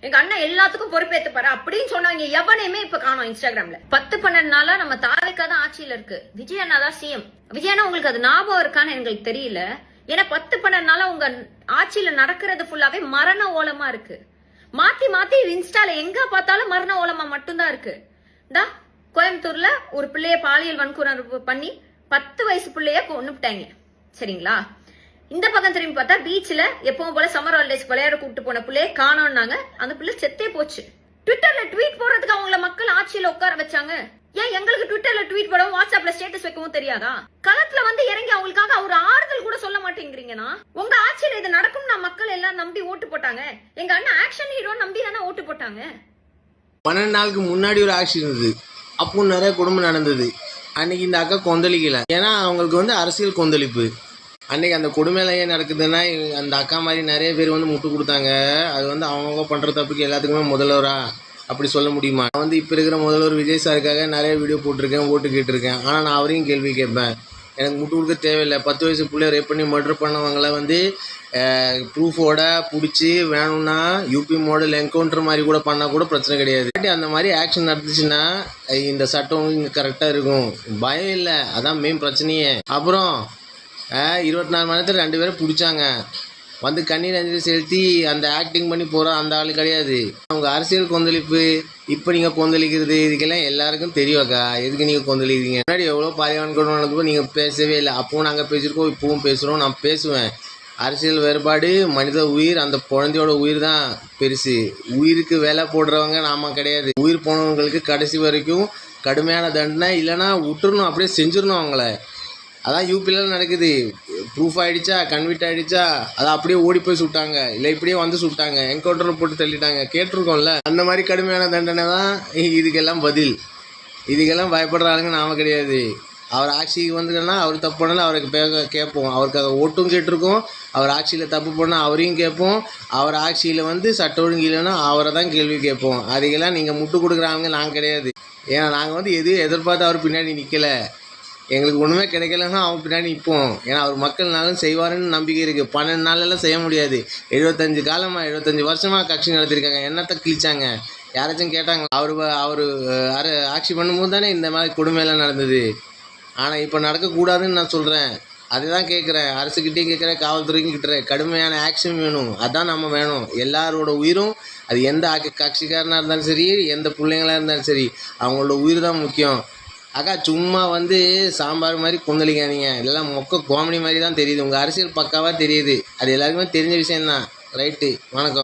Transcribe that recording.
எங்க அண்ணன் எல்லாத்துக்கும் பொறுப்பேற்றுப்பாரு அப்படின்னு சொன்னவங்க எவனையுமே இப்ப காணோம் இன்ஸ்டாகிராம்ல. 10-12 நாளா நம்ம தாவேக்கா தான் ஆட்சியில இருக்கு, விஜய் அண்ணா தான் சிஎம். விஜய் அண்ணா உங்களுக்கு அது ஞாபகம் இருக்கான்னு எங்களுக்கு தெரியல. ஏன்னா 10-12 நாளா உங்க ஆட்சியில நடக்கிறது ஃபுல்லாவே மரண ஓலமா இருக்கு. மாத்தி மாத்தி இன்ஸ்டால எங்க பார்த்தாலும் மரண ஓலமா மட்டும்தான் இருக்கு. கோயம்புத்தூர்ல ஒரு பிள்ளைய பாலியல் வன்கொடுமை பண்ணி 10 வயசு பிள்ளைய கொன்னுட்டாங்க, சரிங்களா? இந்த பக்கம் திரும்பி பார்த்தா பீச்ல எப்பவும் போல சம்மர் ஹாலிடேஸ்க்கு விளையாட கூப்பிட்டு போன பிள்ளைய காணோம்னாங்க. அந்த பிள்ளை செத்தே போச்சு. ட்விட்டர்ல ட்வீட் போடுறதுக்கு அவங்கள மக்கள் ஆட்சியில உட்கார வச்சாங்க. ஏன் எங்களுக்கு ட்விட்டர்ல ட்வீட் போடவும் வாட்ஸ்அப்ல ஸ்டேட்டஸ் வைக்கவும் தெரியாதா? களத்துல வந்து இறங்கி அவங்களுக்காக ஒரு ஆறுதல் கூட சொல்ல மாட்டேங்கிறீங்கன்னா உங்க ஆட்சியில இது நடக்கும் நான் மக்கள் எல்லாம் நம்பி ஓட்டு போட்டாங்க. எங்க அண்ணன் ஆக்ஷன் ஹீரோ நம்பி தானே ஓட்டு போட்டாங்க. 12 நாளுக்கு முன்னாடி ஒரு ஆக்ஷன் இருந்தது, அப்போ நிறைய குடும்பம் நடந்தது. அன்னைக்கு இந்த அக்கா கொந்தளிக்கல, ஏன்னா அவங்களுக்கு வந்து அரசியல் கொந்தளிப்பு. அன்றைக்கி அந்த கொடுமையில ஏன் நடக்குதுன்னா அந்த அக்கா மாதிரி நிறைய பேர் வந்து முட்டு கொடுத்தாங்க. அது வந்து அவங்க பண்ணுற தப்புக்கு எல்லாத்துக்குமே முதல்வரா அப்படி சொல்ல முடியுமா? நான் வந்து இப்போ இருக்கிற முதல்வர் விஜய் சாருக்காக நிறைய வீடியோ போட்டிருக்கேன், ஓட்டு கேட்டிருக்கேன். ஆனால் நான் அவரையும் கேள்வி கேட்பேன். எனக்கு முட்டு கொடுக்க தேவையில்லை. 10 வயசு பிள்ளைய ரேப் பண்ணி மர்டர் பண்ணவங்களை வந்து ப்ரூஃபோட பிடிச்சி வேணும்னா யூபி மாடல் என்கவுண்டர் மாதிரி கூட பண்ணால் கூட பிரச்சனை கிடையாது. அந்த மாதிரி ஆக்ஷன் நடந்துச்சுன்னா இந்த சட்டம் இங்கே கரெக்டாக இருக்கும், பயம் இல்லை. அதான் மெயின் பிரச்சனையே. அப்புறம் 24 மணி நேரத்தில் 2 பேரை பிடிச்சாங்க, வந்து கண்ணீர் அஞ்சலி செலுத்தி அந்த ஆக்டிங் பண்ணி போகிற அந்த ஆள் கிடையாது. அவங்க அரசியல் கொந்தளிப்பு இப்போ நீங்கள் கொந்தளிக்கிறது இதுக்கெல்லாம் எல்லாருக்கும் தெரியும்க்கா. எதுக்கு நீங்கள் கொந்தளிக்கிறீங்க? முன்னாடி எவ்வளோ பாலியல் கொண்டு நடந்தப்போ நீங்கள் பேசவே இல்லை. அப்பவும் நாங்கள் பேசியிருக்கோம், இப்பவும் பேசுகிறோம், நான் பேசுவேன். அரசியல் வேறுபாடு, மனித உயிர், அந்த குழந்தையோட உயிர் தான் பெருசு. உயிருக்கு வேலை போடுறவங்க நாம கிடையாது. உயிர் போனவங்களுக்கு கடைசி வரைக்கும் கடுமையான தண்டனை, இல்லைன்னா விட்டுறணும், அப்படியே செஞ்சிடணும் அவங்கள. அதான் யூபியில் நடக்குது. ப்ரூஃப் ஆகிடுச்சா, கன்விட் ஆகிடுச்சா, அதை அப்படியே ஓடி போய் சுட்டாங்க, இல்லை இப்படியே வந்து சுட்டாங்க, என்கவுண்டரில் போட்டு தள்ளிட்டாங்க. கேட்டிருக்கோம்ல, அந்த மாதிரி கடுமையான தண்டனை தான் இதுக்கெல்லாம் பதில். இதுக்கெல்லாம் பயப்படுற ஆளுங்க நாம கிடையாது. அவர் ஆட்சிக்கு வந்துட்டோன்னா அவர் தப்பு பண்ணாலும் அவருக்கு கேட்போம், அவருக்காக ஓட்டும் கேட்டிருக்கோம். அவர் ஆட்சியில் தப்பு பண்ணால் அவரையும் கேட்போம். அவர் ஆட்சியில் வந்து சட்ட ஒழுங்கு இல்லைன்னா அவரை தான் கேள்வி கேட்போம். அதுக்கெல்லாம் நீங்கள் முட்டு கொடுக்குறாங்க நாங்கள் கிடையாது. ஏன்னா நாங்கள் வந்து எதுவும் எதிர்பார்த்து அவர் பின்னாடி நிற்கலை. எங்களுக்கு ஒன்றுமே கிடைக்கலன்னா அவன் பின்னாடி நிற்போம். ஏன்னா அவர் மக்கள் நாளும் செய்வாருன்னு நம்பிக்கை இருக்குது. 12 நாளெல்லாம் செய்ய முடியாது. 75 வருஷமாக கட்சி நடத்திருக்காங்க. என்னத்தை கிழிச்சாங்க? யாராச்சும் கேட்டாங்க? அவர் ஆட்சி பண்ணும்போது தானே இந்த மாதிரி கொடுமையெல்லாம் நடந்தது. ஆனால் இப்போ நடக்கக்கூடாதுன்னு நான் சொல்கிறேன். அதை தான் கேட்குறேன், அரசுக்கிட்டையும் கேட்குறேன், காவல்துறைக்கும் கிட்டுறேன். கடுமையான ஆக்ஷன் வேணும், அதான் நம்ம வேணும். எல்லாரோட உயிரும், அது எந்த கட்சிக்காரனாக இருந்தாலும் சரி, எந்த பிள்ளைங்களாக இருந்தாலும் சரி, அவங்களோட உயிர் தான் முக்கியம். அக்கா சும்மா வந்து சாம்பார் மாதிரி கொந்தளிக்காதீங்க. எல்லாம் மொக்க காமெடி மாதிரி தான் தெரியுது. உங்கள் அரசியல் பக்காவாக தெரியுது. அது எல்லாருக்குமே தெரிஞ்ச விஷயந்தான். ரைட்டு, வணக்கம்.